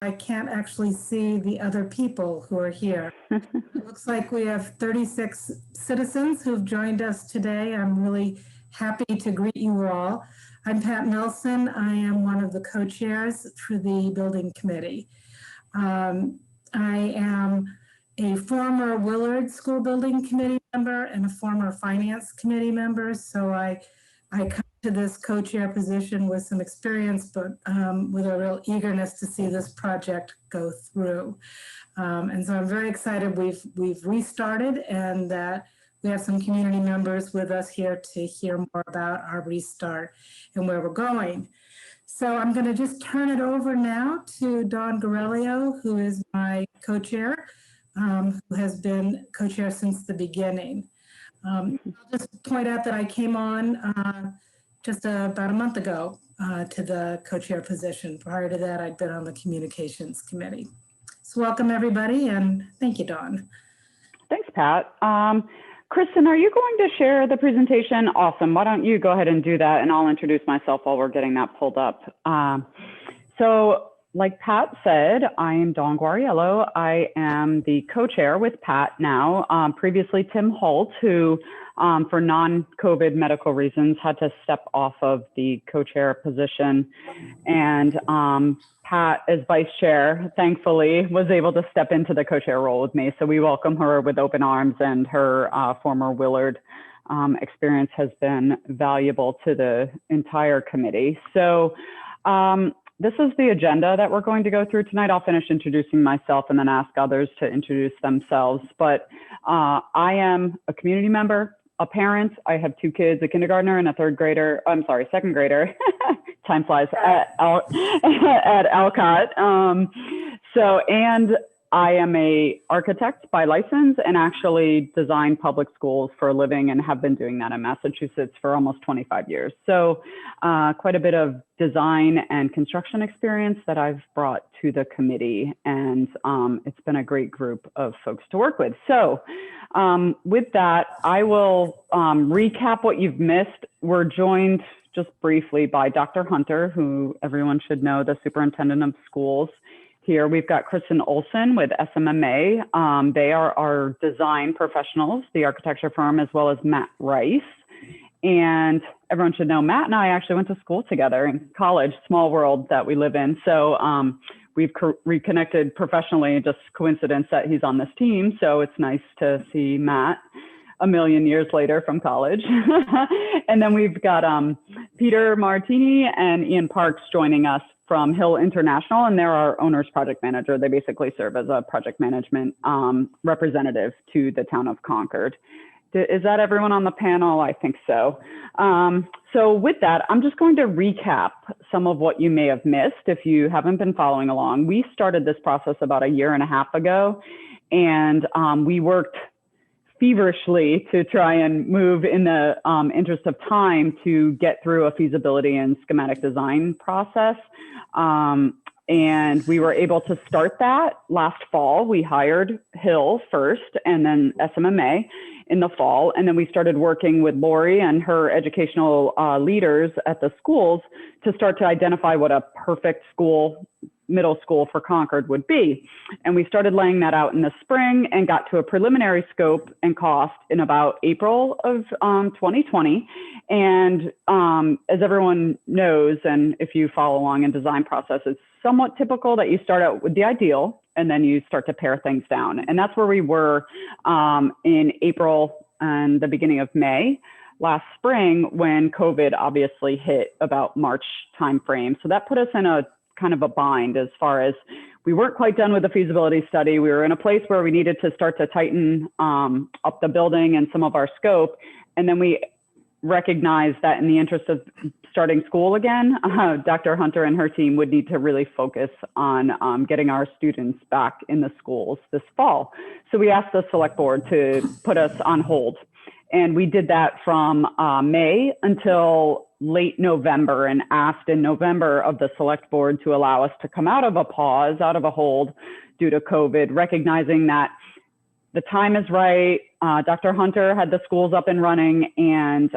I can't actually see the other people who are here. It looks like we have 36 citizens who've joined us today. I'm really happy to greet you all. I'm Pat Nelson. I am one of the co-chairs for the building committee. I am a former Willard School Building Committee member and a former Finance Committee member, so I come to this co-chair position with some experience, but with a real eagerness to see this project go through. And so I'm very excited we've restarted and that we have some community members with us here to hear more about our restart and where we're going. So I'm going to just turn it over now to Dawn Garelio, who is my co-chair, who has been co-chair since the beginning. I'll just point out that I came on just about a month ago to the co-chair position. Prior to that, I'd been on the communications committee. So welcome everybody, and thank you, Dawn. Thanks, Pat. Kristen, are you going to share the presentation? Awesome. Why don't you go ahead and do that, and I'll introduce myself while we're getting that pulled up. So like Pat said, I am Dawn Guariello. I am the co-chair with Pat now. Previously, Tim Holt, who for non-COVID medical reasons had to step off of the co-chair position. And Pat, as vice chair, thankfully was able to step into the co-chair role with me. So we welcome her with open arms, and her former Willard experience has been valuable to the entire committee. So this is the agenda that we're going to go through tonight. I'll finish introducing myself and then ask others to introduce themselves. But I am a community member, a parent. I have 2 kids, a kindergartner and a second grader. Time flies at Alcott. And I am a architect by license and actually design public schools for a living, and have been doing that in Massachusetts for almost 25 years. So quite a bit of design and construction experience that I've brought to the committee, and it's been a great group of folks to work with. So with that, I will recap what you've missed. We're joined just briefly by Dr. Hunter, who everyone should know, the superintendent of schools. Here we've got Kristen Olson with SMMA. They are our design professionals, the architecture firm, as well as Matt Rice. And everyone should know Matt and I actually went to school together in college, small world that we live in. So we've reconnected professionally, just coincidence that he's on this team. So it's nice to see Matt a million years later from college. And then we've got Peter Martini and Ian Parks joining us from Hill International, and they're our owner's project manager. They basically serve as a project management representative to the town of Concord. Is that everyone on the panel? I think so. So with that, I'm just going to recap some of what you may have missed if you haven't been following along. We started this process about 1.5 years ago, and we worked feverishly to try and move in the interest of time to get through a feasibility and schematic design process. And we were able to start that last fall. We hired Hill first and then SMMA in the fall. And then we started working with Lori and her educational leaders at the schools to start to identify what a perfect middle school for Concord would be. And we started laying that out in the spring and got to a preliminary scope and cost in about April of 2020. And as everyone knows, and if you follow along in design process, it's somewhat typical that you start out with the ideal and then you start to pare things down. And that's where we were in April and the beginning of May last spring, when COVID obviously hit about March timeframe. So that put us in a kind of a bind as far as we weren't quite done with the feasibility study. We were in a place where we needed to start to tighten up the building and some of our scope. And then we recognized that in the interest of starting school again, Dr. Hunter and her team would need to really focus on getting our students back in the schools this fall. So we asked the select board to put us on hold. And we did that from May until late November, and asked in November of the select board to allow us to come out of a pause, out of a hold due to COVID, recognizing that the time is right. Dr. Hunter had the schools up and running, and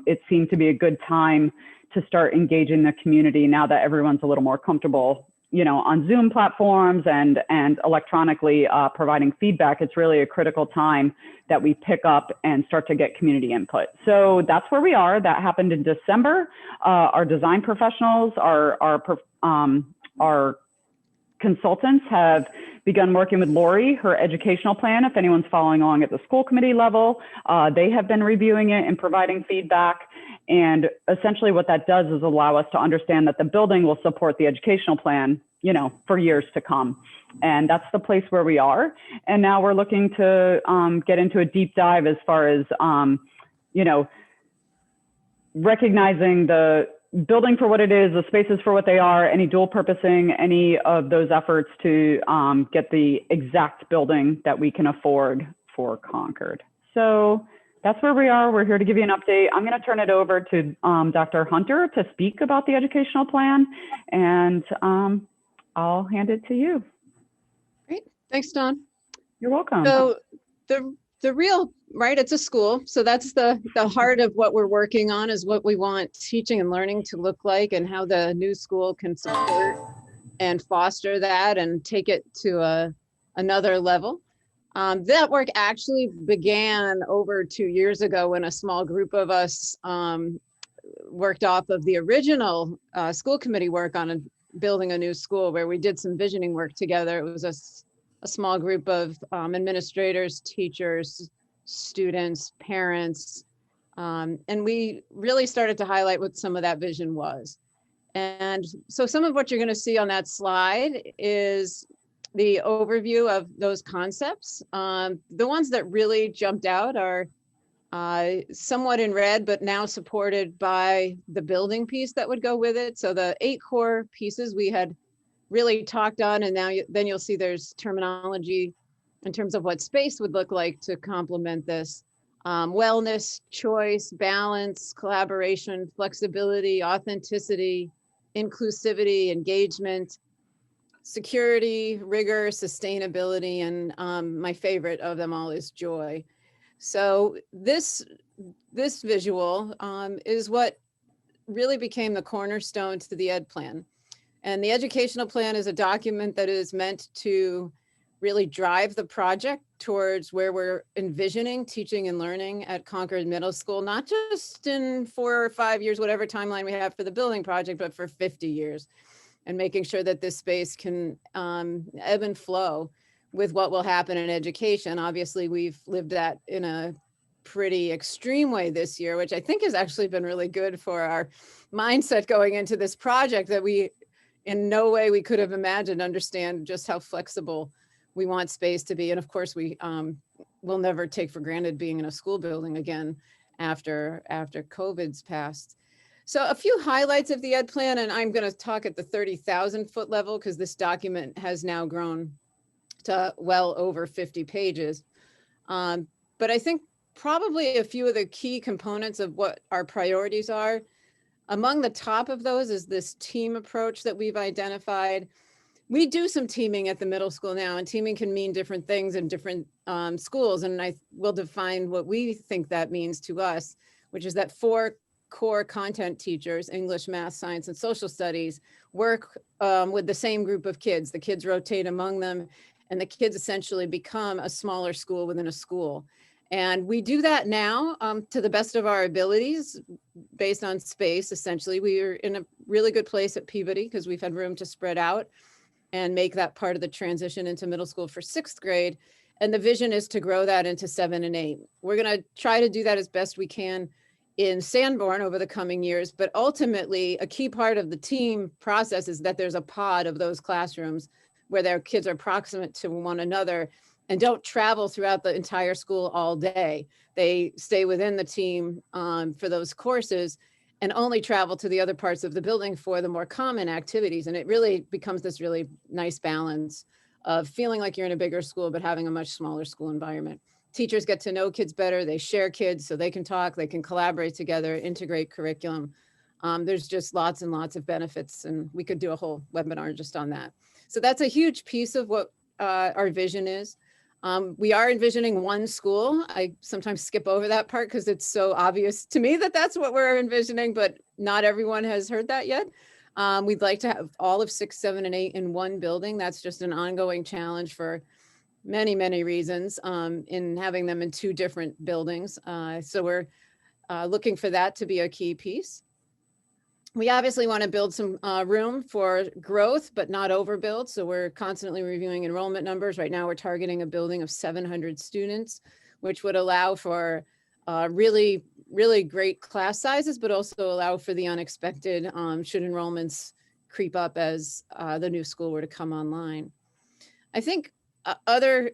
it seemed to be a good time to start engaging the community now that everyone's a little more comfortable on Zoom platforms and electronically providing feedback, it's really a critical time that we pick up and start to get community input. So that's where we are. That happened in December. Our design professionals, our consultants have begun working with Lori, her educational plan. If anyone's following along at the school committee level, they have been reviewing it and providing feedback. And essentially what that does is allow us to understand that the building will support the educational plan, for years to come. And that's the place where we are. And now we're looking to get into a deep dive as far as, recognizing the building for what it is, the spaces for what they are, any dual purposing, any of those efforts to get the exact building that we can afford for Concord. So that's where we are. We're here to give you an update. I'm going to turn it over to Dr. Hunter to speak about the educational plan, and I'll hand it to you. Great. Thanks, Dawn. You're welcome. So the real, right, it's a school. So that's the heart of what we're working on, is what we want teaching and learning to look like, and how the new school can support and foster that and take it to another level. That work actually began over 2 years ago when a small group of us worked off of the original school committee work on building a new school, where we did some visioning work together. It was a small group of administrators, teachers, students, parents, and we really started to highlight what some of that vision was. And so some of what you're going to see on that slide is the overview of those concepts. The ones that really jumped out are somewhat in red, but now supported by the building piece that would go with it. So the 8 core pieces we had really talked on, and now then you'll see there's terminology in terms of what space would look like to complement this. Wellness, choice, balance, collaboration, flexibility, authenticity, inclusivity, engagement, security, rigor, sustainability, and my favorite of them all is joy. So this visual is what really became the cornerstone to the ed plan. And the educational plan is a document that is meant to really drive the project towards where we're envisioning teaching and learning at Concord Middle School, not just in 4 or 5 years, whatever timeline we have for the building project, but for 50 years. And making sure that this space can ebb and flow with what will happen in education. Obviously, we've lived that in a pretty extreme way this year, which I think has actually been really good for our mindset going into this project, that we in no way we could have imagined, understand just how flexible we want space to be. And of course, we will never take for granted being in a school building again after COVID's passed. So a few highlights of the ed plan, and I'm going to talk at the 30,000 foot level because this document has now grown to well over 50 pages. But I think probably a few of the key components of what our priorities are. Among the top of those is this team approach that we've identified. We do some teaming at the middle school now, and teaming can mean different things in different schools. And I will define what we think that means to us, which is that 4 core content teachers, English, math, science, and social studies, work with the same group of kids. The kids rotate among them, and the kids essentially become a smaller school within a school. And we do that now to the best of our abilities based on space. Essentially, we are in a really good place at Peabody because we've had room to spread out and make that part of the transition into middle school for 6th grade. And the vision is to grow that into 7 and 8. We're going to try to do that as best we can in Sanborn over the coming years, but ultimately a key part of the team process is that there's a pod of those classrooms where their kids are proximate to one another and don't travel throughout the entire school all day. They stay within the team for those courses and only travel to the other parts of the building for the more common activities. And it really becomes this really nice balance of feeling like you're in a bigger school, but having a much smaller school environment. Teachers get to know kids better. They share kids so they can talk, they can collaborate together, integrate curriculum. There's just lots and lots of benefits, and we could do a whole webinar just on that. So that's a huge piece of what our vision is. We are envisioning one school. I sometimes skip over that part because it's so obvious to me that that's what we're envisioning, but not everyone has heard that yet. We'd like to have all of 6, 7, and 8 in one building. That's just an ongoing challenge for many, many reasons in having them in 2 different buildings. So we're looking for that to be a key piece. We obviously want to build some room for growth, but not overbuild. So we're constantly reviewing enrollment numbers. Right now, we're targeting a building of 700 students, which would allow for really, really great class sizes, but also allow for the unexpected should enrollments creep up as the new school were to come online. I think other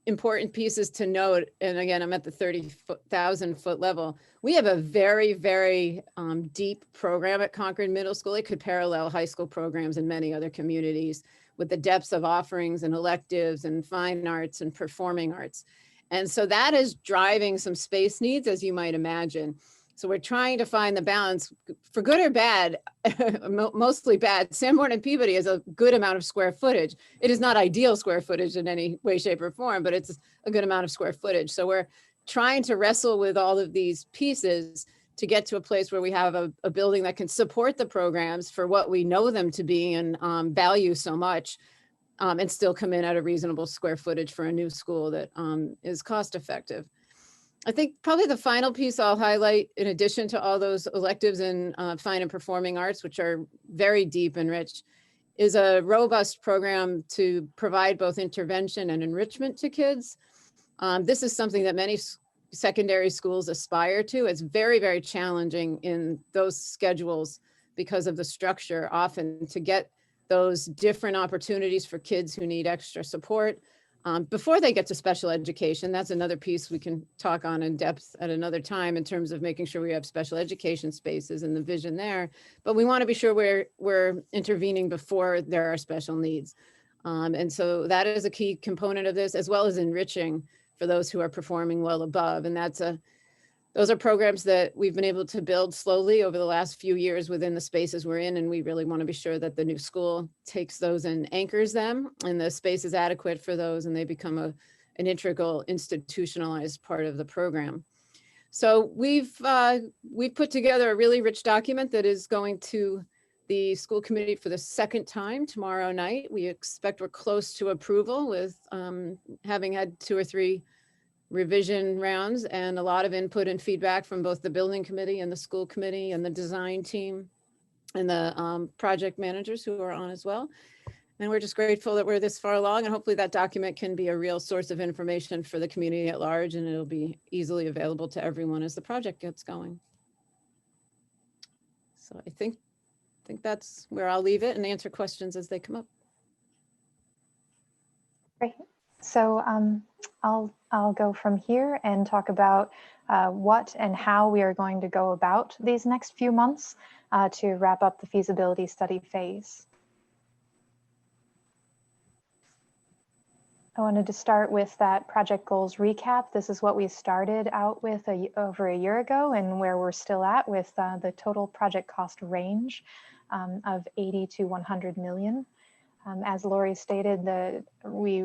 important pieces to note, and again, I'm at the 30,000 foot level. We have a very, very deep program at Concord Middle School. It could parallel high school programs in many other communities with the depths of offerings and electives and fine arts and performing arts. And so that is driving some space needs, as you might imagine. So we're trying to find the balance for good or bad, mostly bad. Sanborn and Peabody is a good amount of square footage. It is not ideal square footage in any way, shape, or form, but it's a good amount of square footage. So we're trying to wrestle with all of these pieces to get to a place where we have a building that can support the programs for what we know them to be and value so much, and still come in at a reasonable square footage for a new school that is cost effective. I think probably the final piece I'll highlight, in addition to all those electives in fine and performing arts, which are very deep and rich, is a robust program to provide both intervention and enrichment to kids. This is something that many secondary schools aspire to. It's very, very challenging in those schedules because of the structure, often to get those different opportunities for kids who need extra support. Before they get to special education, that's another piece we can talk on in depth at another time in terms of making sure we have special education spaces and the vision there. But we want to be sure we're intervening before there are special needs. And so that is a key component of this, as well as enriching for those who are performing well above. And those are programs that we've been able to build slowly over the last few years within the spaces we're in. And we really want to be sure that the new school takes those and anchors them, and the space is adequate for those, and they become an integral institutionalized part of the program. So we've put together a really rich document that is going to the school committee for the second time tomorrow night. We expect we're close to approval with having had 2 or 3 revision rounds and a lot of input and feedback from both the building committee and the school committee and the design team and the project managers who are on as well. And we're just grateful that we're this far along, and hopefully that document can be a real source of information for the community at large, and it'll be easily available to everyone as the project gets going. So I think that's where I'll leave it and answer questions as they come up. Great. So I'll go from here and talk about what and how we are going to go about these next few months to wrap up the feasibility study phase. I wanted to start with that project goals recap. This is what we started out with over a year ago, and where we're still at with the total project cost range of 80 to 100 million. As Lori stated, we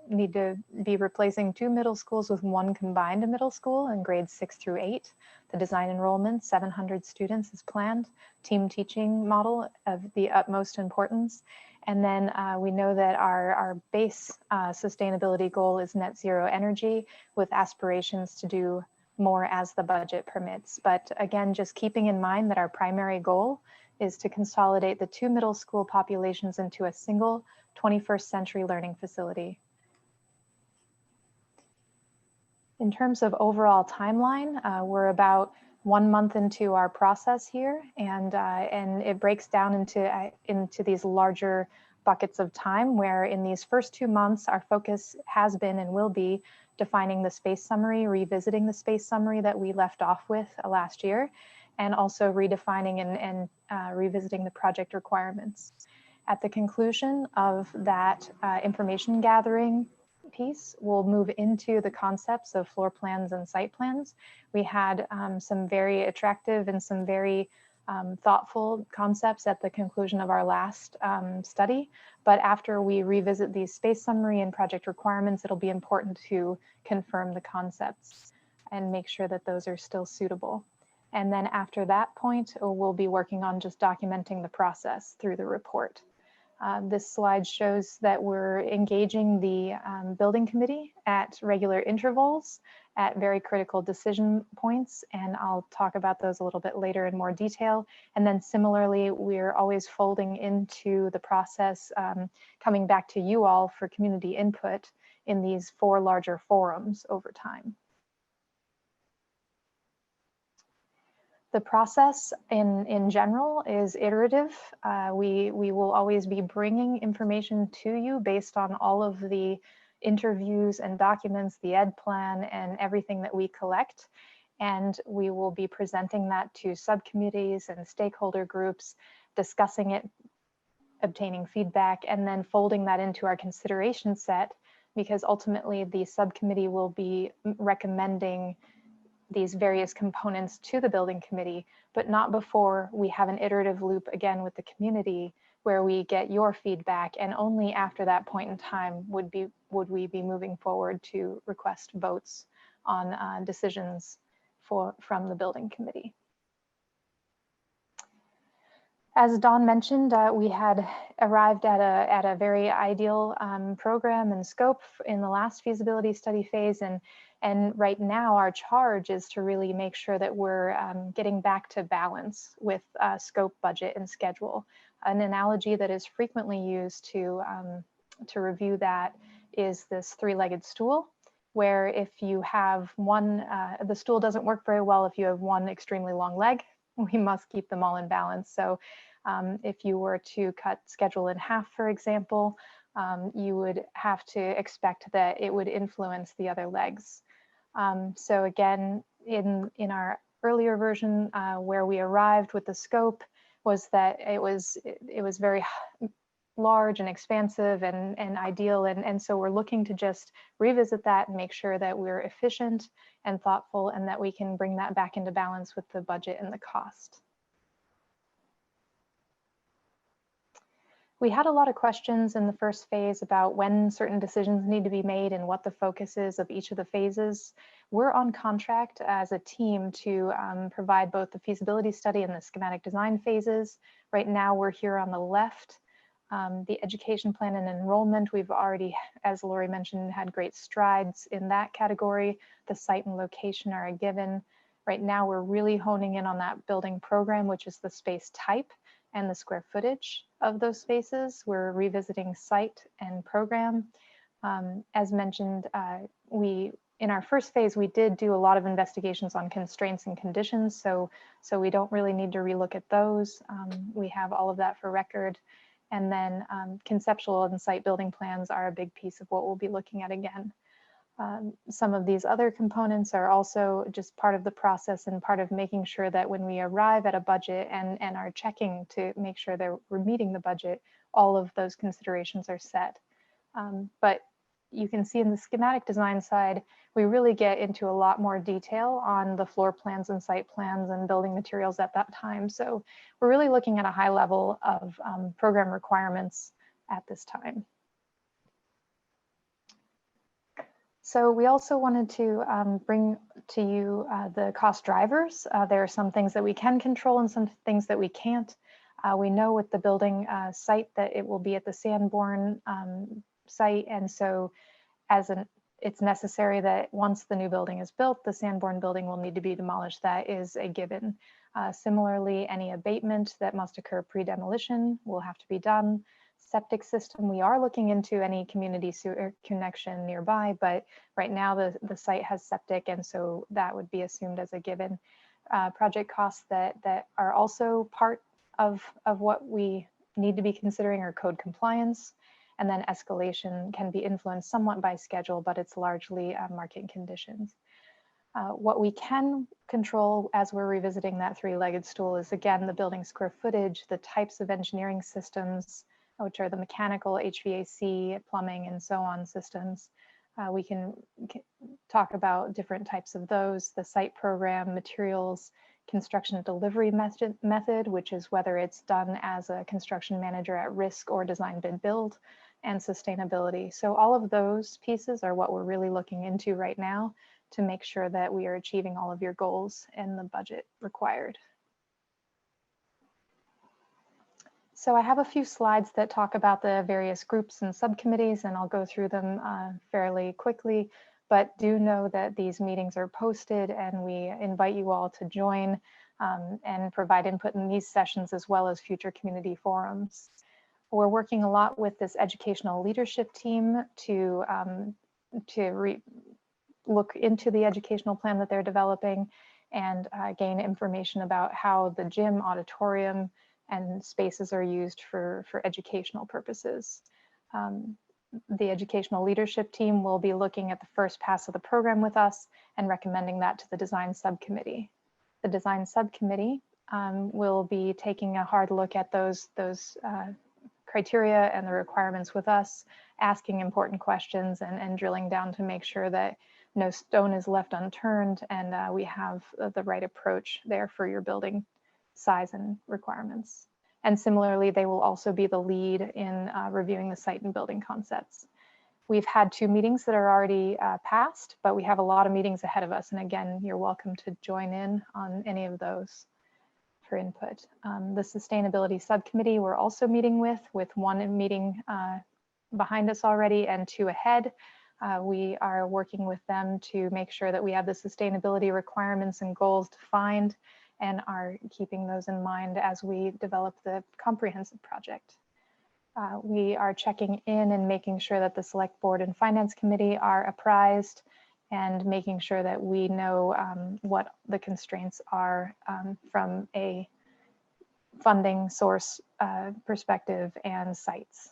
need to be replacing 2 middle schools with 1 combined middle school in grades 6 through 8. The design enrollment, 700 students is planned. Team teaching model of the utmost importance. And then we know that our base sustainability goal is net zero energy, with aspirations to do more as the budget permits. But again, just keeping in mind that our primary goal is to consolidate the 2 middle school populations into a single 21st century learning facility. In terms of overall timeline, we're about 1 month into our process here, and it breaks down into these larger buckets of time, where in these first 2 months, our focus has been and will be defining the space summary, revisiting the space summary that we left off with last year, and also redefining and revisiting the project requirements. At the conclusion of that information gathering piece, we'll move into the concepts of floor plans and site plans. We had some very attractive and some very thoughtful concepts at the conclusion of our last study, but after we revisit these space summary and project requirements, it'll be important to confirm the concepts and make sure that those are still suitable. And then after that point, we'll be working on just documenting the process through the report. This slide shows that we're engaging the building committee at regular intervals at very critical decision points, and I'll talk about those a little bit later in more detail. And then similarly, we're always folding into the process, coming back to you all for community input in these 4 larger forums over time. The process in general is iterative. We will always be bringing information to you based on all of the interviews and documents, the ed plan, and everything that we collect. And we will be presenting that to subcommittees and stakeholder groups, discussing it, obtaining feedback, and then folding that into our consideration set, because ultimately the subcommittee will be recommending these various components to the building committee, but not before we have an iterative loop again with the community where we get your feedback, and only after that point in time would we be moving forward to request votes on decisions from the building committee. As Dawn mentioned, we had arrived at a very ideal program and scope in the last feasibility study phase, and right now our charge is to really make sure that we're getting back to balance with scope, budget, and schedule. An analogy that is frequently used to review that is this 3-legged stool, where if you have one, the stool doesn't work very well if you have one extremely long leg. We must keep them all in balance. So if you were to cut schedule in half, for example, you would have to expect that it would influence the other legs. So again, in our earlier version, where we arrived with the scope was that it was very large and expansive and ideal. And so we're looking to just revisit that and make sure that we're efficient and thoughtful, and that we can bring that back into balance with the budget and the cost. We had a lot of questions in the first phase about when certain decisions need to be made and what the focus is of each of the phases. We're on contract as a team to provide both the feasibility study and the schematic design phases. Right now, we're here on the left. The education plan and enrollment, we've already, as Lori mentioned, had great strides in that category. The site and location are a given. Right now, we're really honing in on that building program, which is the space type and the square footage of those spaces. We're revisiting site and program. As mentioned, in our first phase, we did do a lot of investigations on constraints and conditions, so we don't really need to relook at those. We have all of that for record. And then conceptual and site building plans are a big piece of what we'll be looking at again. Some of these other components are also just part of the process and part of making sure that when we arrive at a budget and are checking to make sure that we're meeting the budget, all of those considerations are set. But you can see in the schematic design side, we really get into a lot more detail on the floor plans and site plans and building materials at that time. So we're really looking at a high level of program requirements at this time. So we also wanted to bring to you the cost drivers. There are some things that we can control and some things that we can't. We know with the building site that it will be at the Sanborn site, and so it's necessary that once the new building is built, the Sanborn building will need to be demolished. That is a given. Similarly, any abatement that must occur pre-demolition will have to be done. Septic system, we are looking into any community sewer connection nearby, but right now the site has septic, and so that would be assumed as a given. Project costs that are also part of what we need to be considering are code compliance, and then escalation can be influenced somewhat by schedule, but it's largely market conditions. What we can control as we're revisiting that 3-legged stool is, again, the building square footage, the types of engineering systems, which are the mechanical, HVAC, plumbing, and so on systems. We can talk about different types of those, the site program, materials, construction delivery method, which is whether it's done as a construction manager at risk or design bid build, and sustainability. So all of those pieces are what we're really looking into right now to make sure that we are achieving all of your goals and the budget required. So I have a few slides that talk about the various groups and subcommittees, and I'll go through them fairly quickly, but do know that these meetings are posted and we invite you all to join and provide input in these sessions as well as future community forums. We're working a lot with this educational leadership team to look into the educational plan that they're developing and gain information about how the gym, auditorium, and spaces are used for educational purposes. The educational leadership team will be looking at the first pass of the program with us and recommending that to the design subcommittee. The design subcommittee will be taking a hard look at those criteria and the requirements with us, asking important questions and drilling down to make sure that no stone is left unturned and we have the right approach there for your building size and requirements. And similarly, they will also be the lead in reviewing the site and building concepts. We've had 2 meetings that are already passed, but we have a lot of meetings ahead of us. And again, you're welcome to join in on any of those for input. The sustainability subcommittee we're also meeting with 1 meeting behind us already and 2 ahead. We are working with them to make sure that we have the sustainability requirements and goals defined and are keeping those in mind as we develop the comprehensive project. We are checking in and making sure that the select board and finance committee are apprised and making sure that we know what the constraints are from a funding source perspective and sites.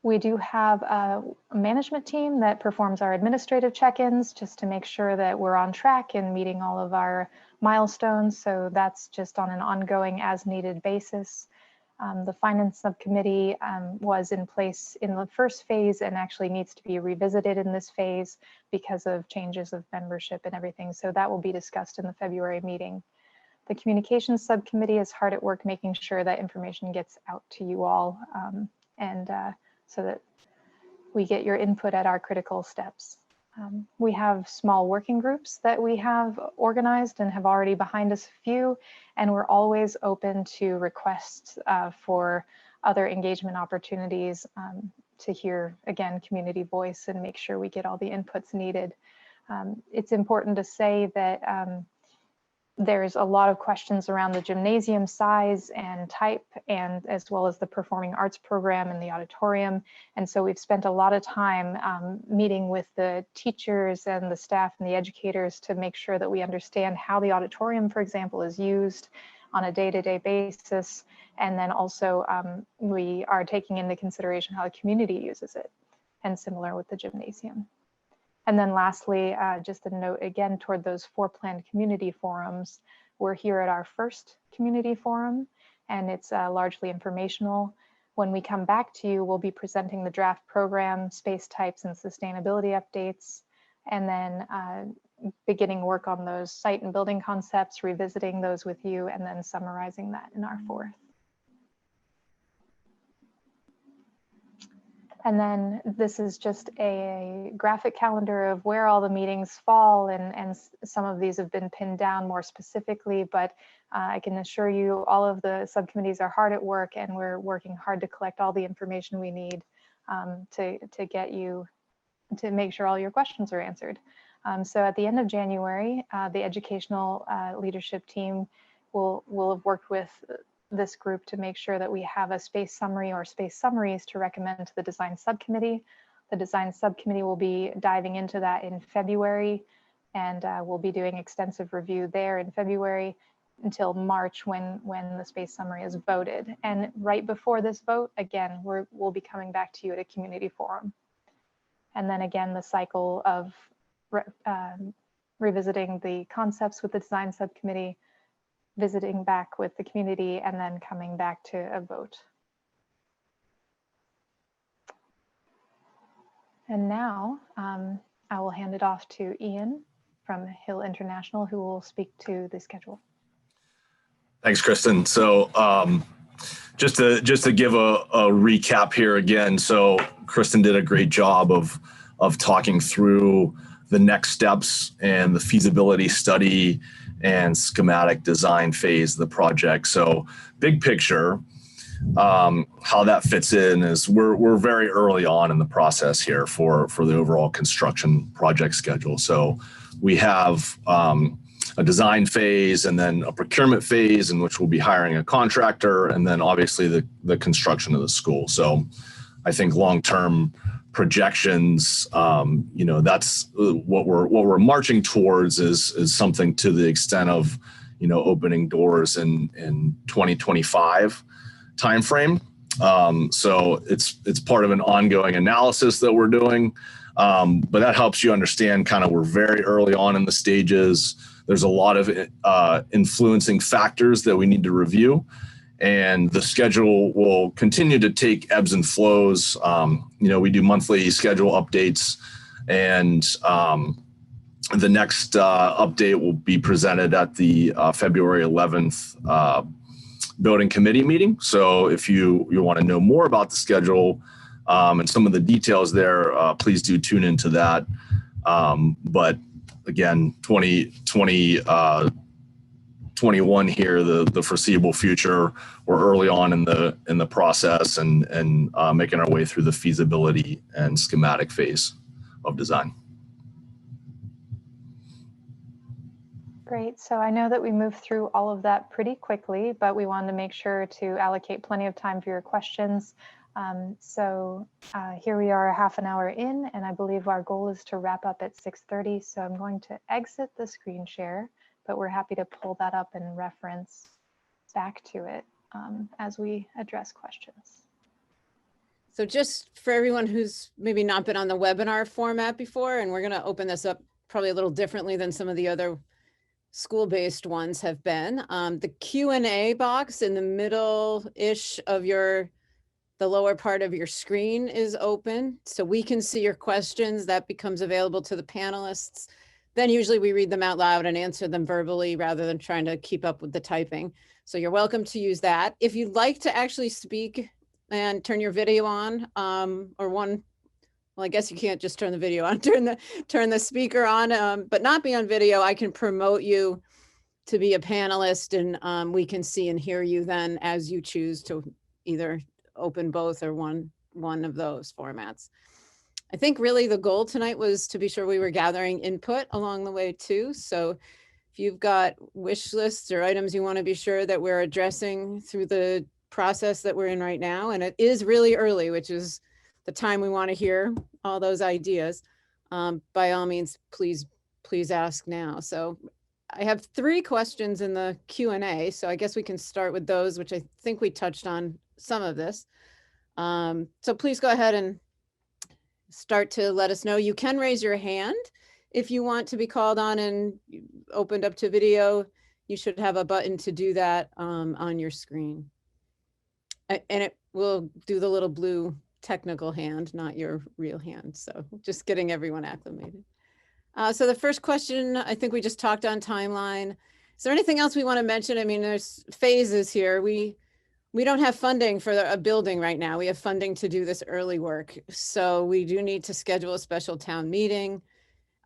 We do have a management team that performs our administrative check-ins just to make sure that we're on track and meeting all of our milestones. So that's just on an ongoing as needed basis. The finance subcommittee was in place in the first phase and actually needs to be revisited in this phase because of changes of membership and everything. So that will be discussed in the February meeting. The communications subcommittee is hard at work making sure that information gets out to you all so that we get your input at our critical steps. We have small working groups that we have organized and have already behind us a few, and we're always open to requests for other engagement opportunities to hear, again, community voice and make sure we get all the inputs needed. It's important to say that there's a lot of questions around the gymnasium size and type, and as well as the performing arts program and the auditorium. And so we've spent a lot of time meeting with the teachers and the staff and the educators to make sure that we understand how the auditorium, for example, is used on a day-to-day basis. And then also we are taking into consideration how the community uses it, and similar with the gymnasium. And then lastly, just a note again toward those 4 planned community forums. We're here at our first community forum, and it's largely informational. When we come back to you, we'll be presenting the draft program, space types, and sustainability updates, and then beginning work on those site and building concepts, revisiting those with you, and then summarizing that in our 4th. And then this is just a graphic calendar of where all the meetings fall, and some of these have been pinned down more specifically, but I can assure you all of the subcommittees are hard at work, and we're working hard to collect all the information we need to get you, to make sure all your questions are answered. So at the end of January, the educational leadership team will have worked with this group to make sure that we have a space summary or space summaries to recommend to the design subcommittee. The design subcommittee will be diving into that in February, and we'll be doing extensive review there in February until March when the space summary is voted. And right before this vote, again, we'll be coming back to you at a community forum. And then again, the cycle of revisiting the concepts with the design subcommittee, visiting back with the community, and then coming back to a vote. And now I will hand it off to Ian from Hill International, who will speak to the schedule. Thanks, Kristen. So just to give a recap here again, so Kristen did a great job of of talking through the next steps and the feasibility study and schematic design phase of the project. So big picture, how that fits in is we're very early on in the process here for the overall construction project schedule. So we have a design phase and then a procurement phase in which we'll be hiring a contractor, and then obviously the construction of the school. So I think long-term projections, that's what we're marching towards is something to the extent of, opening doors in 2025 timeframe. So it's part of an ongoing analysis that we're doing, but that helps you understand kind of we're very early on in the stages. There's a lot of influencing factors that we need to review, and the schedule will continue to take ebbs and flows. We do monthly schedule updates, and the next update will be presented at the February 11th building committee meeting. So if you want to know more about the schedule and some of the details there, please do tune into that. But again, 2021 here, the foreseeable future, we're early on in the process and making our way through the feasibility and schematic phase of design. Great. So I know that we moved through all of that pretty quickly, but we wanted to make sure to allocate plenty of time for your questions. Here we are a half an hour in, and I believe our goal is to wrap up at 6:30. So I'm going to exit the screen share, but we're happy to pull that up and reference back to it as we address questions. So just for everyone who's maybe not been on the webinar format before, and we're going to open this up probably a little differently than some of the other school-based ones have been. The Q&A box in the middle-ish of the lower part of your screen is open, so we can see your questions. That becomes available to the panelists. Then usually we read them out loud and answer them verbally rather than trying to keep up with the typing. So you're welcome to use that. If you'd like to actually speak and turn your video on, well, I guess you can't just turn the video on, turn the speaker on, but not be on video. I can promote you to be a panelist, and we can see and hear you then as you choose to either open both or one of those formats. I think really the goal tonight was to be sure we were gathering input along the way too. So if you've got wish lists or items you want to be sure that we're addressing through the process that we're in right now, and it is really early, which is the time we want to hear all those ideas, by all means, please ask now. So I have 3 questions in the Q&A, so I guess we can start with those, which I think we touched on some of this. So please go ahead and start to let us know. You can raise your hand if you want to be called on and opened up to video. You should have a button to do that on your screen. And it will do the little blue technical hand, not your real hand. So just getting everyone acclimated. So the first question, I think we just talked on timeline. Is there anything else we want to mention? I mean, there's phases here. We don't have funding for a building right now. We have funding to do this early work. So we do need to schedule a special town meeting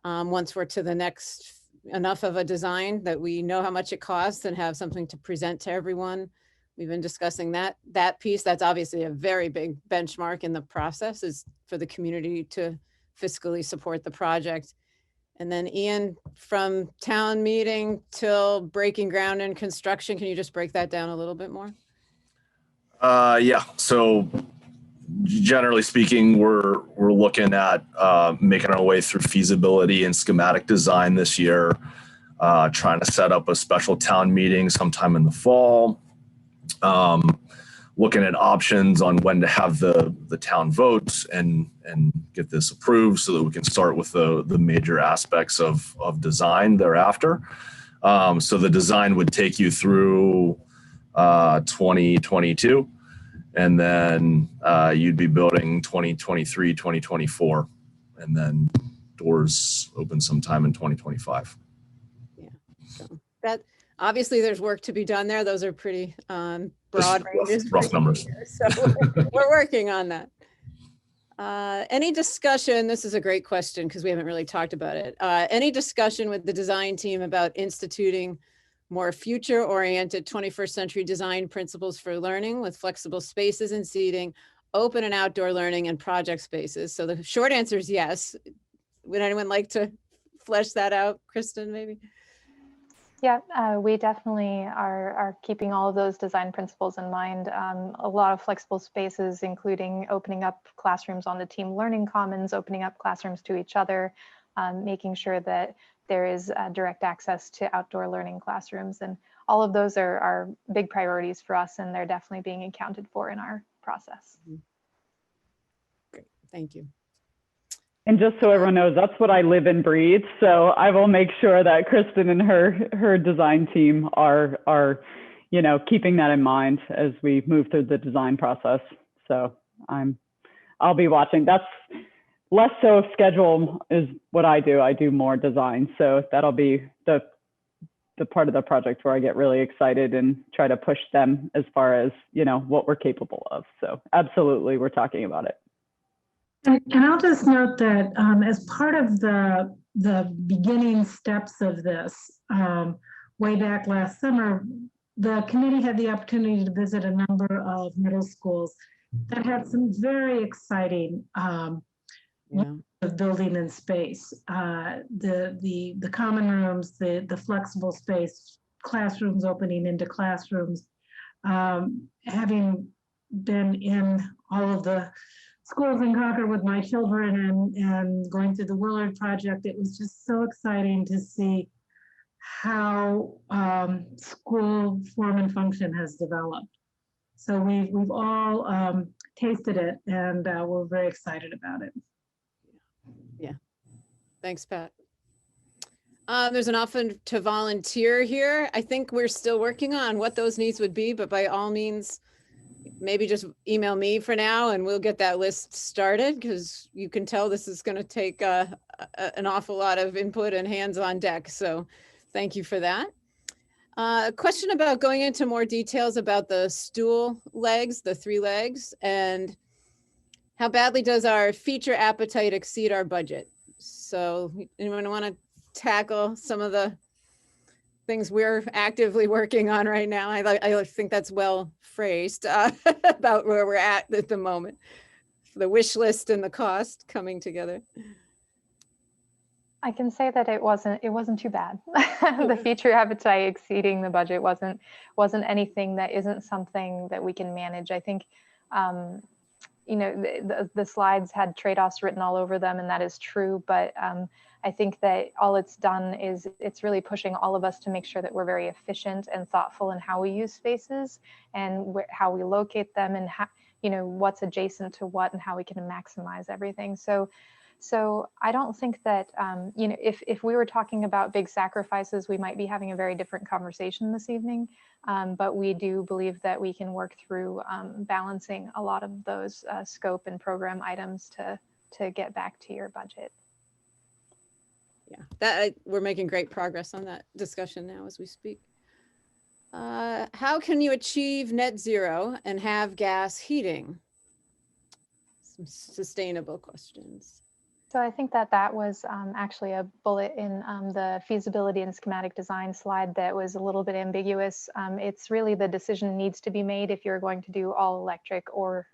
once we're to the next enough of a design that we know how much it costs and have something to present to everyone. We've been discussing that piece. That's obviously a very big benchmark in the process, is for the community to fiscally support the project. And then Ian, from town meeting till breaking ground and construction, can you just break that down a little bit more? Yeah. So generally speaking, we're looking at making our way through feasibility and schematic design this year, trying to set up a special town meeting sometime in the fall. Looking at options on when to have the town vote and get this approved so that we can start with the major aspects of design thereafter. So the design would take you through 2022, and then you'd be building 2023, 2024, and then doors open sometime in 2025. Yeah, so that obviously there's work to be done there. Those are pretty broad ranges. Rough numbers. So we're working on that. Any discussion, this is a great question because we haven't really talked about it. Any discussion with the design team about instituting more future-oriented 21st century design principles for learning with flexible spaces and seating, open and outdoor learning, and project spaces? So the short answer is yes. Would anyone like to flesh that out? Kristen, maybe? Yeah, we definitely are keeping all of those design principles in mind. A lot of flexible spaces, including opening up classrooms on the team learning commons, opening up classrooms to each other, making sure that there is direct access to outdoor learning classrooms. And all of those are big priorities for us, and they're definitely being accounted for in our process. Great, thank you. And just so everyone knows, that's what I live and breathe. So I will make sure that Kristen and her design team are, you know, keeping that in mind as we move through the design process. So I'll be watching. That's less so schedule is what I do. I do more design. So that'll be the part of the project where I get really excited and try to push them as far as, you know, what we're capable of. So absolutely, we're talking about it. And I'll just note that as part of the beginning steps of this, way back last summer, the committee had the opportunity to visit a number of middle schools that had some very exciting of building and space. The common rooms, the flexible space, classrooms opening into classrooms. Having been in all of the schools in Concord with my children and going through the Willard project, it was just so exciting to see how school form and function has developed. So we've all tasted it, and we're very excited about it. Yeah, thanks, Pat. There's an offer to volunteer here. I think we're still working on what those needs would be, but by all means, maybe just email me for now and we'll get that list started, because you can tell this is going to take an awful lot of input and hands on deck. So thank you for that. A question about going into more details about the stool legs, the 3 legs, and how badly does our feature appetite exceed our budget? So anyone want to tackle some of the things we're actively working on right now? I think that's well phrased about where we're at the moment. The wish list and the cost coming together. I can say that it wasn't too bad. The feature appetite exceeding the budget wasn't anything that isn't something that we can manage. I think you know, the slides had trade-offs written all over them, and that is true, but I think that all it's done is it's really pushing all of us to make sure that we're very efficient and thoughtful in how we use spaces and how we locate them, and how, you know, what's adjacent to what and how we can maximize everything. So I don't think that, you know, if we were talking about big sacrifices, we might be having a very different conversation this evening. But we do believe that we can work through balancing a lot of those scope and program items to get back to your budget. Yeah, we're making great progress on that discussion now as we speak. How can you achieve net zero and have gas heating? Some sustainable questions. So I think that was actually a bullet in the feasibility and schematic design slide that was a little bit ambiguous. It's really the decision needs to be made if you're going to do all electric or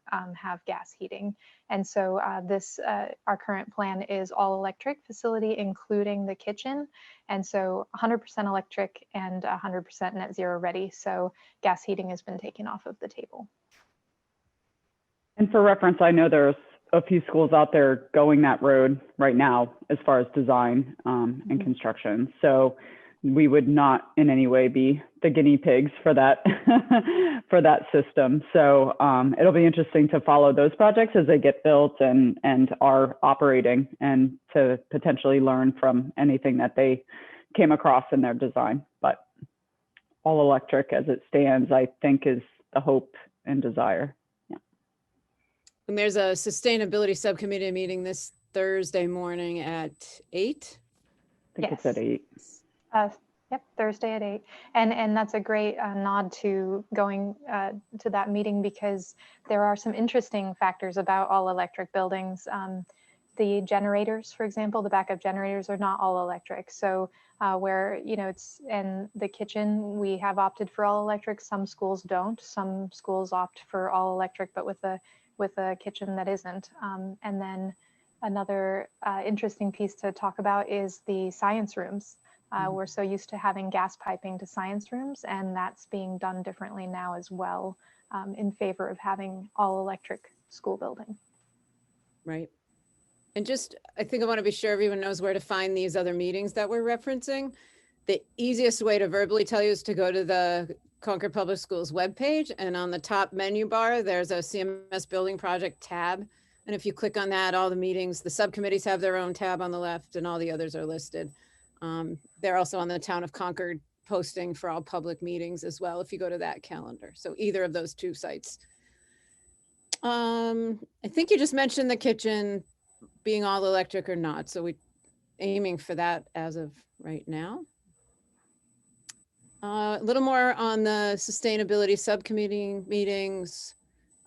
have gas heating. And so our current plan is all electric facility, including the kitchen. And so 100% electric and 100% net zero ready. So gas heating has been taken off of the table. And for reference, I know there's a few schools out there going that road right now as far as design and construction. So we would not in any way be the guinea pigs for that for that system. So it'll be interesting to follow those projects as they get built and are operating, and to potentially learn from anything that they came across in their design. But all electric as it stands, I think, is the hope and desire. And there's a sustainability subcommittee meeting this Thursday morning at 8. I think it's at 8. Yep, Thursday at 8. And that's a great nod to going to that meeting, because there are some interesting factors about all electric buildings. The generators, for example, the backup generators are not all electric. So where, it's, and the kitchen, we have opted for all electric. Some schools don't. Some schools opt for all electric, but with a kitchen that isn't. And then another interesting piece to talk about is the science rooms. We're so used to having gas piping to science rooms, and that's being done differently now as well, in favor of having all electric school building. Right. And just, I think I want to be sure everyone knows where to find these other meetings that we're referencing. The easiest way to verbally tell you is to go to the Concord Public Schools webpage, and on the top menu bar, there's a CMS Building Project tab. And if you click on that, all the meetings, the subcommittees have their own tab on the left, and all the others are listed. They're also on the Town of Concord posting for all public meetings as well, if you go to that calendar. So either of those two sites. I think you just mentioned the kitchen being all electric or not. So we're aiming for that as of right now. A little more on the sustainability subcommittee meetings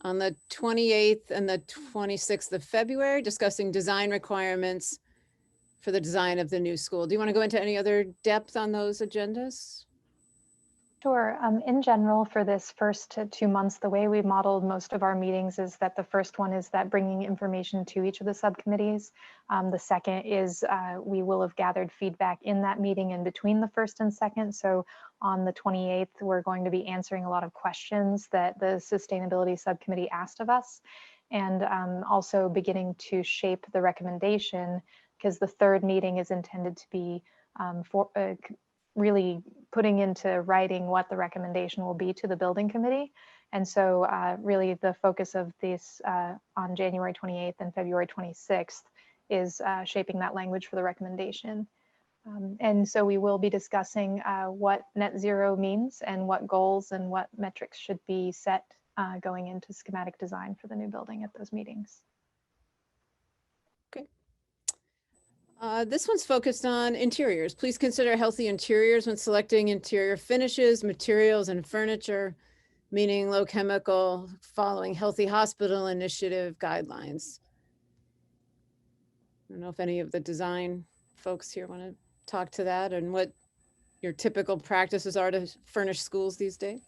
on the 28th and the 26th of February, discussing design requirements for the design of the new school. Do you want to go into any other depth on those agendas? Sure. In general, for this first 2 months, the way we modeled most of our meetings is that the first one is that bringing information to each of the subcommittees. The second is we will have gathered feedback in that meeting in between the first and second. So on the 28th, we're going to be answering a lot of questions that the Sustainability Subcommittee asked of us, and also beginning to shape the recommendation, because the third meeting is intended to be really putting into writing what the recommendation will be to the building committee. And so really the focus of this on January 28th and February 26th is shaping that language for the recommendation. And so we will be discussing what net zero means and what goals and what metrics should be set going into schematic design for the new building at those meetings. This one's focused on interiors. Please consider healthy interiors when selecting interior finishes, materials, and furniture, meaning low chemical, following healthy hospital initiative guidelines. I don't know if any of the design folks here want to talk to that and what your typical practices are to furnish schools these days.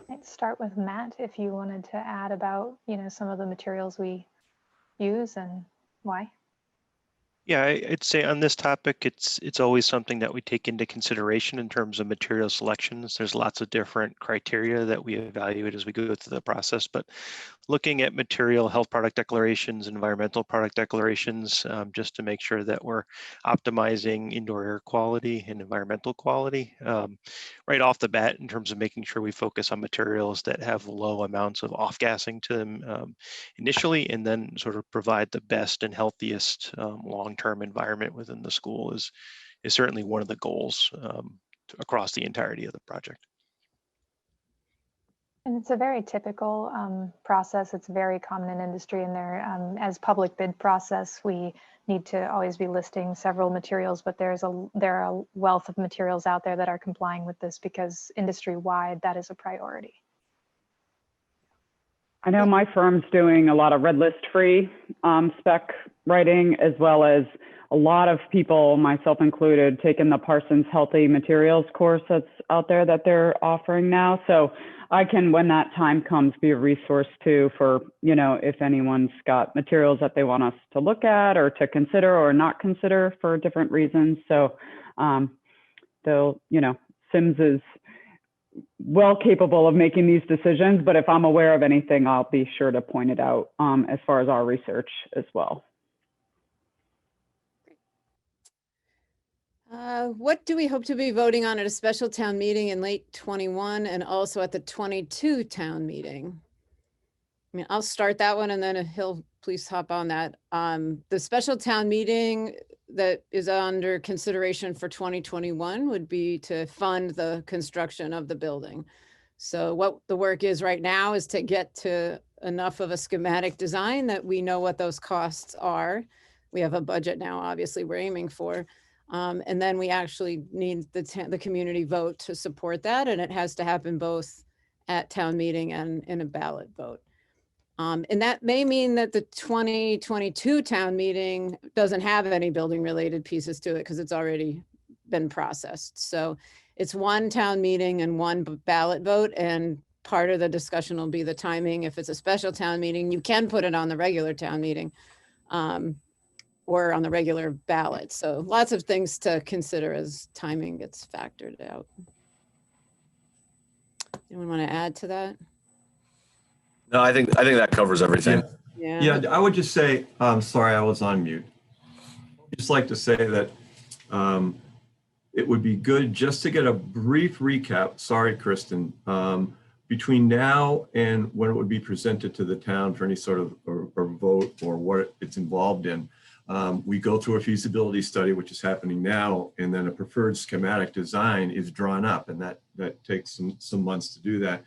I'd start with Matt, if you wanted to add about, some of the materials we use and why. Yeah, I'd say on this topic, it's always something that we take into consideration in terms of material selections. There's lots of different criteria that we evaluate as we go through the process, but looking at material health product declarations, environmental product declarations, just to make sure that we're optimizing indoor air quality and environmental quality. Right off the bat, in terms of making sure we focus on materials that have low amounts of off-gassing to them initially, and then sort of provide the best and healthiest long-term environment within the school is certainly one of the goals across the entirety of the project. And it's a very typical process. It's very common in industry, and there, as public bid process, we need to always be listing several materials, but there are a wealth of materials out there that are complying with this, because industry-wide, that is a priority. I know my firm's doing a lot of red list free spec writing, as well as a lot of people, myself included, taking the Parsons Healthy Materials course that's out there that they're offering now. So I can, when that time comes, be a resource too for, if anyone's got materials that they want us to look at or to consider or not consider for different reasons. So they'll, Sims is well capable of making these decisions, but if I'm aware of anything, I'll be sure to point it out as far as our research as well. What do we hope to be voting on at a special town meeting in late 21 and also at the 22 town meeting? I mean, I'll start that one and then Hill, please hop on that. The special town meeting that is under consideration for 2021 would be to fund the construction of the building. So what the work is right now is to get to enough of a schematic design that we know what those costs are. We have a budget now, obviously, we're aiming for. And then we actually need the community vote to support that. And it has to happen both at town meeting and in a ballot vote. And that may mean that the 2022 town meeting doesn't have any building related pieces to it because it's already been processed. So it's one town meeting and one ballot vote. And part of the discussion will be the timing. If it's a special town meeting, you can put it on the regular town meeting or on the regular ballot. So lots of things to consider as timing gets factored out. Anyone want to add to that? No, I think that covers everything. Yeah. I would just say, sorry, I was on mute. I'd just like to say that it would be good just to get a brief recap. Sorry, Kristen. Between now and when it would be presented to the town for any sort of or vote or what it's involved in, we go through a feasibility study, which is happening now, and then a preferred schematic design is drawn up, and that takes some months to do that.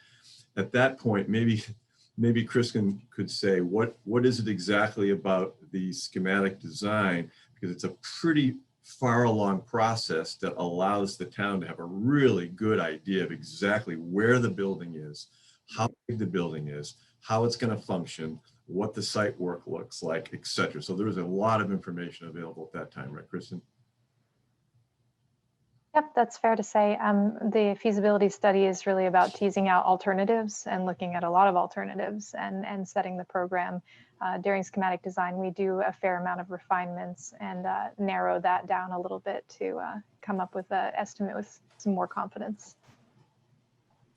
At that point, maybe Kristen could say what is it exactly about the schematic design, because it's a pretty far along process that allows the town to have a really good idea of exactly where the building is, how big the building is, how it's going to function, what the site work looks like, etc. So there's a lot of information available at that time, right, Kristen? Yep, that's fair to say. The feasibility study is really about teasing out alternatives and looking at a lot of alternatives and setting the program. During schematic design, we do a fair amount of refinements and narrow that down a little bit to come up with an estimate with some more confidence.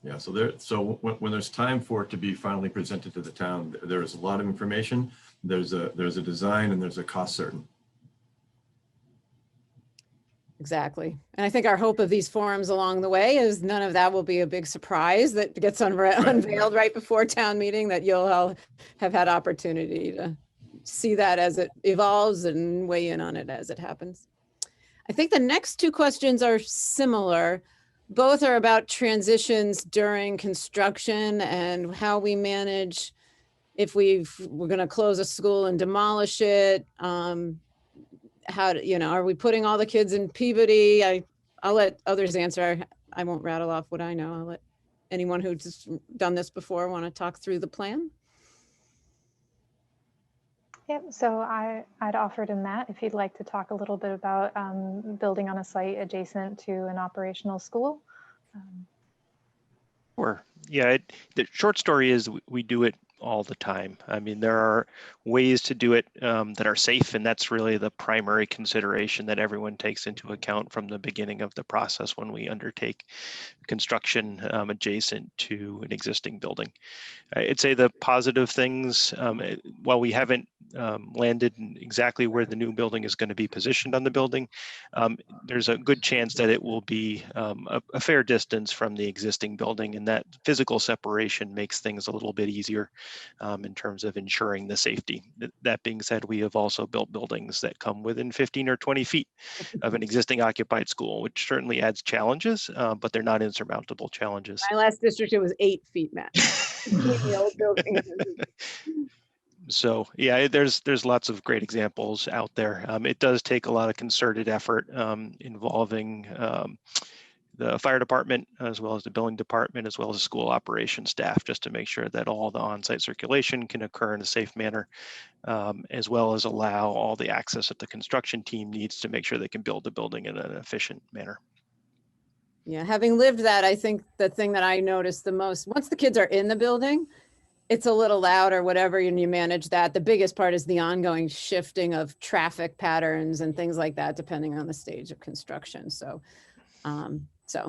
Yeah, so when there's time for it to be finally presented to the town, there's a lot of information. There's a design and there's a cost certain. Exactly. And I think our hope of these forums along the way is none of that will be a big surprise that gets unveiled right before town meeting, that you'll all have had opportunity to see that as it evolves and weigh in on it as it happens. I think the next two questions are similar. Both are about transitions during construction and how we manage if we're going to close a school and demolish it. How to, are we putting all the kids in Peabody? I'll let others answer. I won't rattle off what I know. I'll let anyone who's done this before want to talk through the plan. Yep, so I'd offer to Matt if you'd like to talk a little bit about building on a site adjacent to an operational school. Sure. Yeah, the short story is we do it all the time. I mean, there are ways to do it that are safe, and that's really the primary consideration that everyone takes into account from the beginning of the process when we undertake construction adjacent to an existing building. I'd say the positive things, while we haven't landed in exactly where the new building is going to be positioned on the building, there's a good chance that it will be a fair distance from the existing building, and that physical separation makes things a little bit easier in terms of ensuring the safety. That being said, we have also built buildings that come within 15 or 20 feet of an existing occupied school, which certainly adds challenges, but they're not insurmountable challenges. My last district, it was 8 feet, Matt. The old building. So yeah, there's lots of great examples out there. It does take a lot of concerted effort involving the fire department, as well as the building department, as well as the school operations staff, just to make sure that all the on-site circulation can occur in a safe manner, as well as allow all the access that the construction team needs to make sure they can build the building in an efficient manner. Yeah, having lived that, I think the thing that I noticed the most, once the kids are in the building, it's a little loud or whatever, and you manage that. The biggest part is the ongoing shifting of traffic patterns and things like that, depending on the stage of construction. So,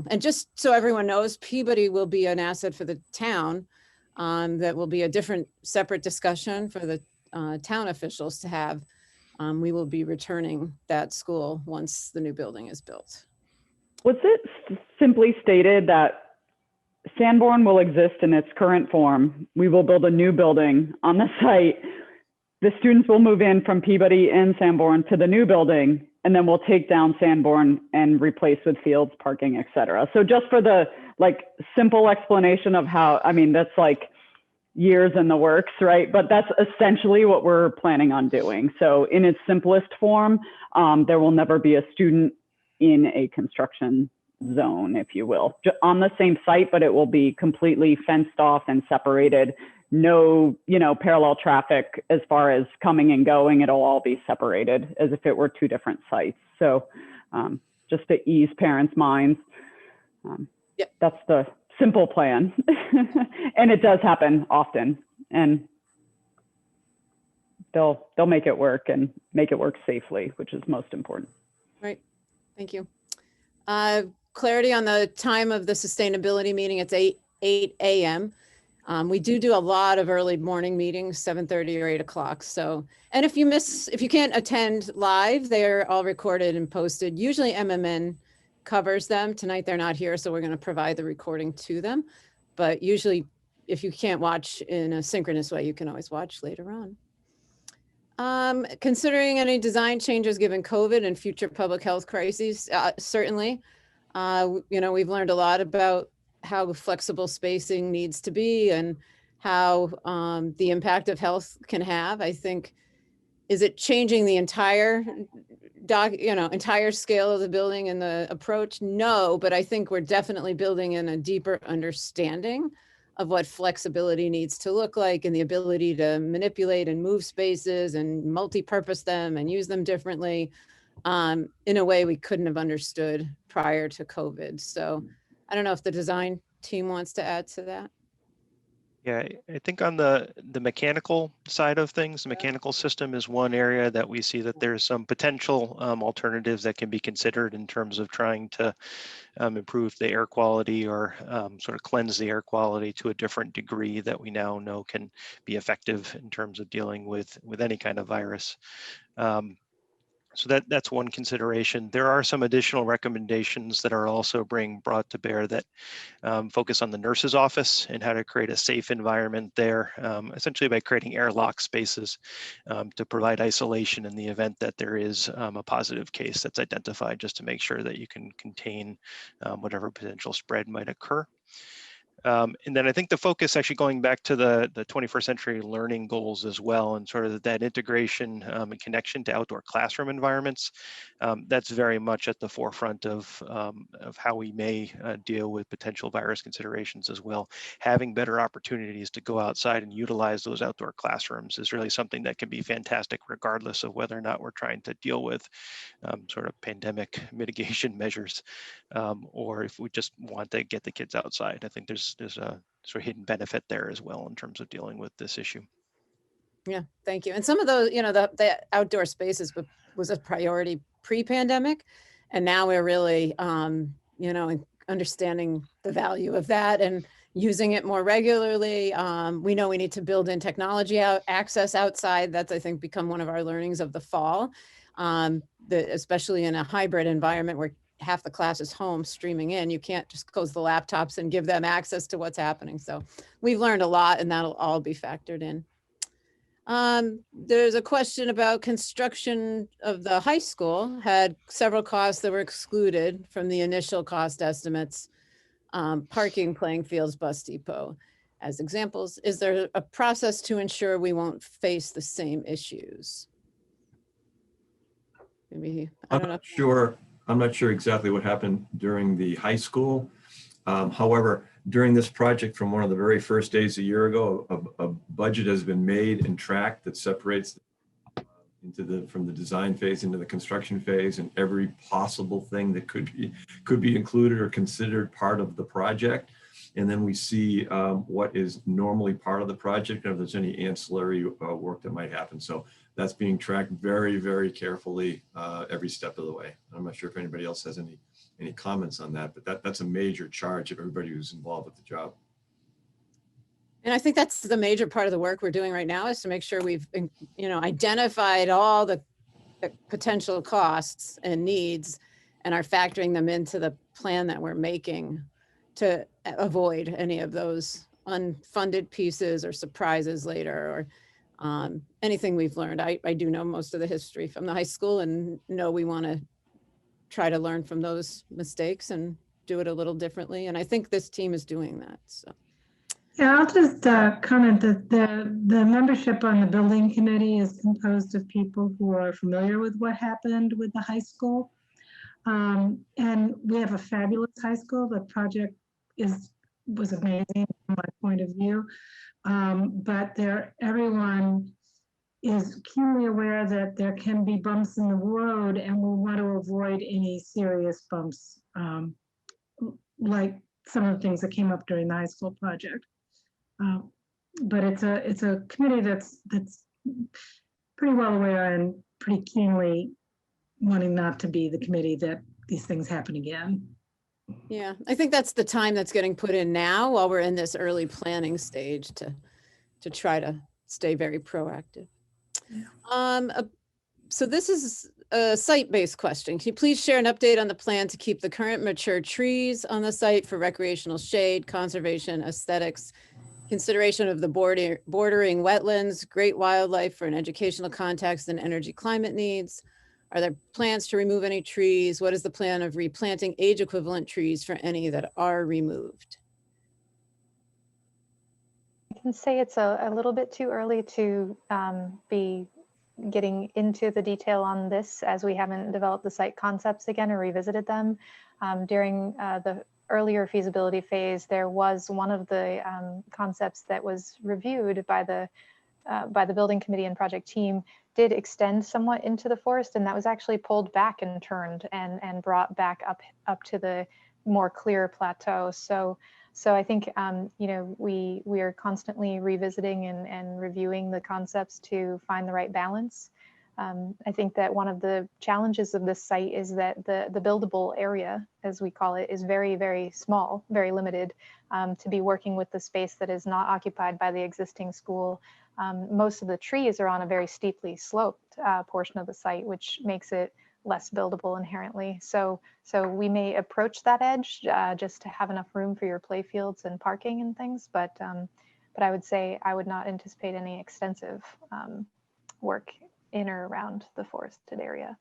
and just so everyone knows, Peabody will be an asset for the town. That will be a different separate discussion for the town officials to have. We will be returning that school once the new building is built. Was it simply stated that Sanborn will exist in its current form? We will build a new building on the site. The students will move in from Peabody and Sanborn to the new building, and then we'll take down Sanborn and replace with fields, parking, et cetera. So just for the simple explanation of how, I mean, that's like years in the works, right? But that's essentially what we're planning on doing. So in its simplest form, there will never be a student in a construction zone, if you will, on the same site, but it will be completely fenced off and separated. No, parallel traffic as far as coming and going. It'll all be separated as if it were two different sites. So just to ease parents' minds, Yep. That's the simple plan. And it does happen often, and they'll make it work and make it work safely, which is most important. Right. Thank you. Clarity on the time of the sustainability meeting. It's 8 a.m. We do a lot of early morning meetings, 7:30 or 8 o'clock. So, and if you can't attend live, they're all recorded and posted. Usually MMN covers them. Tonight they're not here, so we're going to provide the recording to them. But usually, if you can't watch in a synchronous way, you can always watch later on. Considering any design changes given COVID and future public health crises, certainly. We've learned a lot about how flexible spacing needs to be and how the impact of health can have. I think, is it changing the entire scale of the building and the approach? No, but I think we're definitely building in a deeper understanding of what flexibility needs to look like and the ability to manipulate and move spaces and multi-purpose them and use them differently in a way we couldn't have understood prior to COVID. So I don't know if the design team wants to add to that. Yeah, I think on the mechanical side of things, the mechanical system is one area that we see that there's some potential alternatives that can be considered in terms of trying to improve the air quality or sort of cleanse the air quality to a different degree that we now know can be effective in terms of dealing with any kind of virus. So that's one consideration. There are some additional recommendations that are also brought to bear that focus on the nurse's office and how to create a safe environment there, essentially by creating airlock spaces to provide isolation in the event that there is a positive case that's identified, just to make sure that you can contain whatever potential spread might occur. And then I think the focus, actually going back to the 21st century learning goals as well, and sort of that integration and connection to outdoor classroom environments, that's very much at the forefront of how we may deal with potential virus considerations as well. Having better opportunities to go outside and utilize those outdoor classrooms is really something that can be fantastic, regardless of whether or not we're trying to deal with sort of pandemic mitigation measures, or if we just want to get the kids outside. I think there's a sort of hidden benefit there as well in terms of dealing with this issue. Yeah, thank you. And some of those, the outdoor spaces was a priority pre-pandemic, and now we're really, understanding the value of that and using it more regularly. We know we need to build in technology access outside. That's, I think, become one of our learnings of the fall, especially in a hybrid environment where half the class is home streaming in. You can't just close the laptops and give them access to what's happening. So we've learned a lot, and that'll all be factored in. There's a question about construction of the high school. Had several costs that were excluded from the initial cost estimates. Parking, playing fields, bus depot as examples. Is there a process to ensure we won't face the same issues? Maybe, I don't know. I'm not sure exactly what happened during the high school. However, during this project, from one of the very first days a year ago, a budget has been made and tracked that separates from the design phase into the construction phase, and every possible thing that could be included or considered part of the project. And then we see what is normally part of the project, and if there's any ancillary work that might happen. So that's being tracked very, very carefully every step of the way. I'm not sure if anybody else has any comments on that, but that's a major charge of everybody who's involved with the job. And I think that's the major part of the work we're doing right now, is to make sure we've, identified all the potential costs and needs and are factoring them into the plan that we're making to avoid any of those unfunded pieces or surprises later, or anything we've learned. I do know most of the history from the high school, and know we want to try to learn from those mistakes and do it a little differently. And I think this team is doing that. So. Yeah, I'll just comment that the membership on the building committee is composed of people who are familiar with what happened with the high school. And we have a fabulous high school. The project was amazing from my point of view. But everyone is keenly aware that there can be bumps in the road, and we want to avoid any serious bumps, like some of the things that came up during the high school project. But it's a committee that's pretty well aware and pretty keenly wanting not to be the committee that these things happen again. Yeah, I think that's the time that's getting put in now while we're in this early planning stage to try to stay very proactive. Yeah. So this is a site-based question. Can you please share an update on the plan to keep the current mature trees on the site for recreational shade, conservation, aesthetics, consideration of the bordering wetlands, great wildlife for an educational context and energy climate needs? Are there plans to remove any trees? What is the plan of replanting age equivalent trees for any that are removed? I can say it's a little bit too early to be getting into the detail on this, as we haven't developed the site concepts again or revisited them. During the earlier feasibility phase, there was one of the concepts that was reviewed by the building committee and project team did extend somewhat into the forest, and that was actually pulled back and turned and brought back up to the more clear plateau. So I think you know, we are constantly revisiting and reviewing the concepts to find the right balance. I think that one of the challenges of this site is that the buildable area, as we call it, is very, very small, very limited to be working with the space that is not occupied by the existing school. Most of the trees are on a very steeply sloped portion of the site, which makes it less buildable inherently. So we may approach that edge just to have enough room for your play fields and parking and things. But I would say I would not anticipate any extensive work in or around the forested area.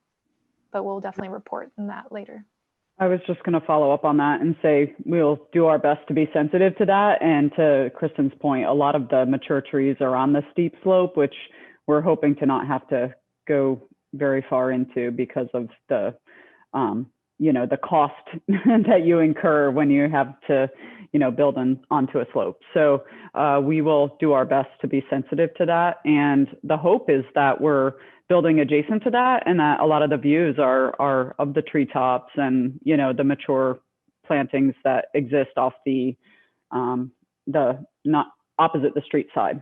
But we'll definitely report on that later. I was just going to follow up on that and say we'll do our best to be sensitive to that. And to Kristen's point, a lot of the mature trees are on the steep slope, which we're hoping to not have to go very far into because of the, you know, the cost that you incur when you have to, you know, build onto a slope. So we will do our best to be sensitive to that. And the hope is that we're building adjacent to that, and that a lot of the views are of the treetops and, you know, the mature plantings that exist off the not opposite the street side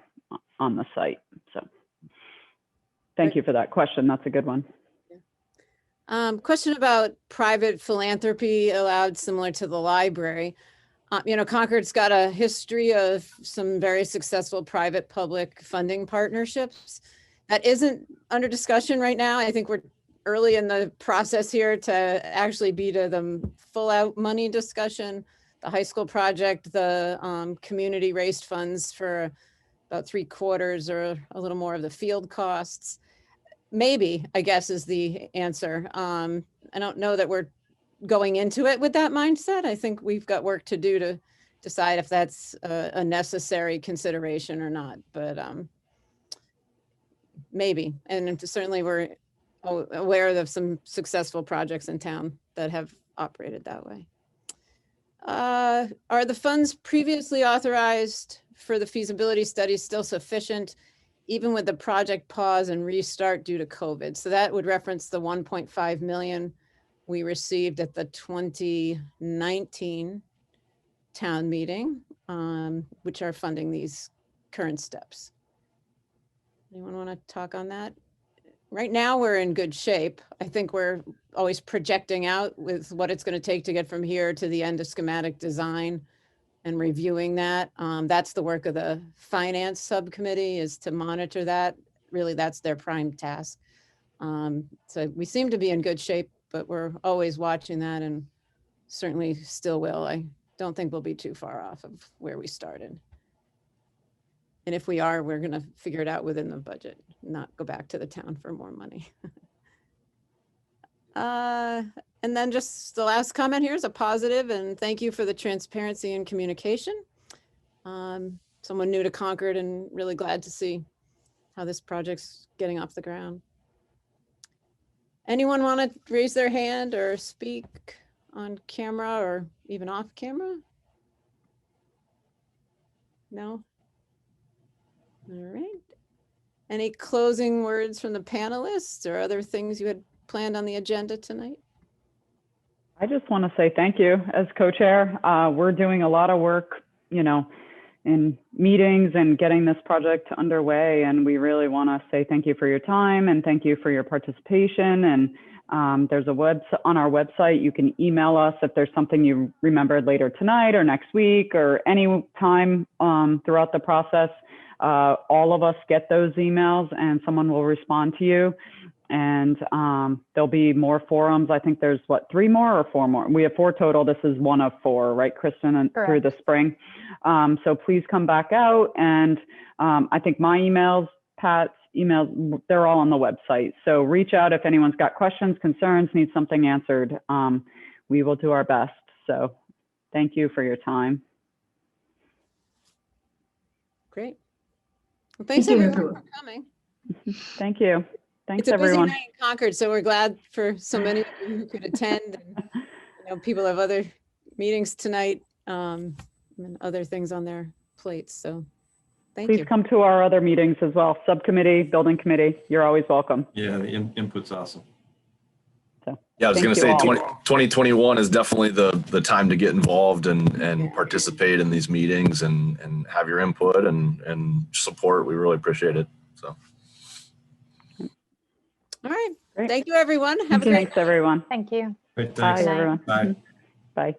on the site. So thank you for that question. That's a good one. Question about private philanthropy allowed similar to the library. You know, Concord's got a history of some very successful private-public funding partnerships. That isn't under discussion right now. I think we're early in the process here to actually be to the full-out money discussion. The high school project, the community raised funds for about 3/4 or a little more of the field costs. Maybe, I guess, is the answer. I don't know that we're going into it with that mindset. I think we've got work to do to decide if that's a necessary consideration or not, but maybe. And certainly we're aware of some successful projects in town that have operated that way. Are the funds previously authorized for the feasibility study still sufficient, even with the project pause and restart due to COVID? So that would reference the 1.5 million we received at the 2019 town meeting, which are funding these current steps. Anyone want to talk on that? Right now, we're in good shape. I think we're always projecting out with what it's going to take to get from here to the end of schematic design and reviewing that. That's the work of the finance subcommittee, is to monitor that. Really, that's their prime task. So we seem to be in good shape, but we're always watching that and certainly still will. I don't think we'll be too far off of where we started. And if we are, we're going to figure it out within the budget, not go back to the town for more money. And then just the last comment here is a positive, and thank you for the transparency and communication. Someone new to Concord and really glad to see how this project's getting off the ground. Anyone want to raise their hand or speak on camera or even off camera? No? All right. Any closing words from the panelists or other things you had planned on the agenda tonight? I just want to say thank you as co-chair. We're doing a lot of work, you know, in meetings and getting this project underway. And we really want to say thank you for your time and thank you for your participation. And there's a on our website, you can email us if there's something you remembered later tonight or next week or any time throughout the process. All of us get those emails and someone will respond to you. And there'll be more forums. I think there's 3 more or 4 more? We have 4 total. This is one of 4, right, Kristen, and through the spring. So please come back out. And I think my emails, Pat's emails, they're all on the website. So reach out if anyone's got questions, concerns, needs something answered. We will do our best. So thank you for your time. Great. Well, thanks Thank you, everyone for coming. Thank you. Thanks, It's a everyone. busy night in Concord, so we're glad for so many of you who could attend. And, you know, people have other meetings tonight and other things on their plates. So thank Please you. come to our other meetings as well. Subcommittee, building committee, you're always welcome. Yeah, the input's awesome. So, Yeah, I was going to thank say you all. 2021 is definitely the time to get involved and participate in these meetings and have your input and support. We really appreciate it. So. All right. Great. Thank you, everyone. Have a great Thanks, everyone. Thank you. Great, Bye, thanks. Good night. everyone. Bye. Bye.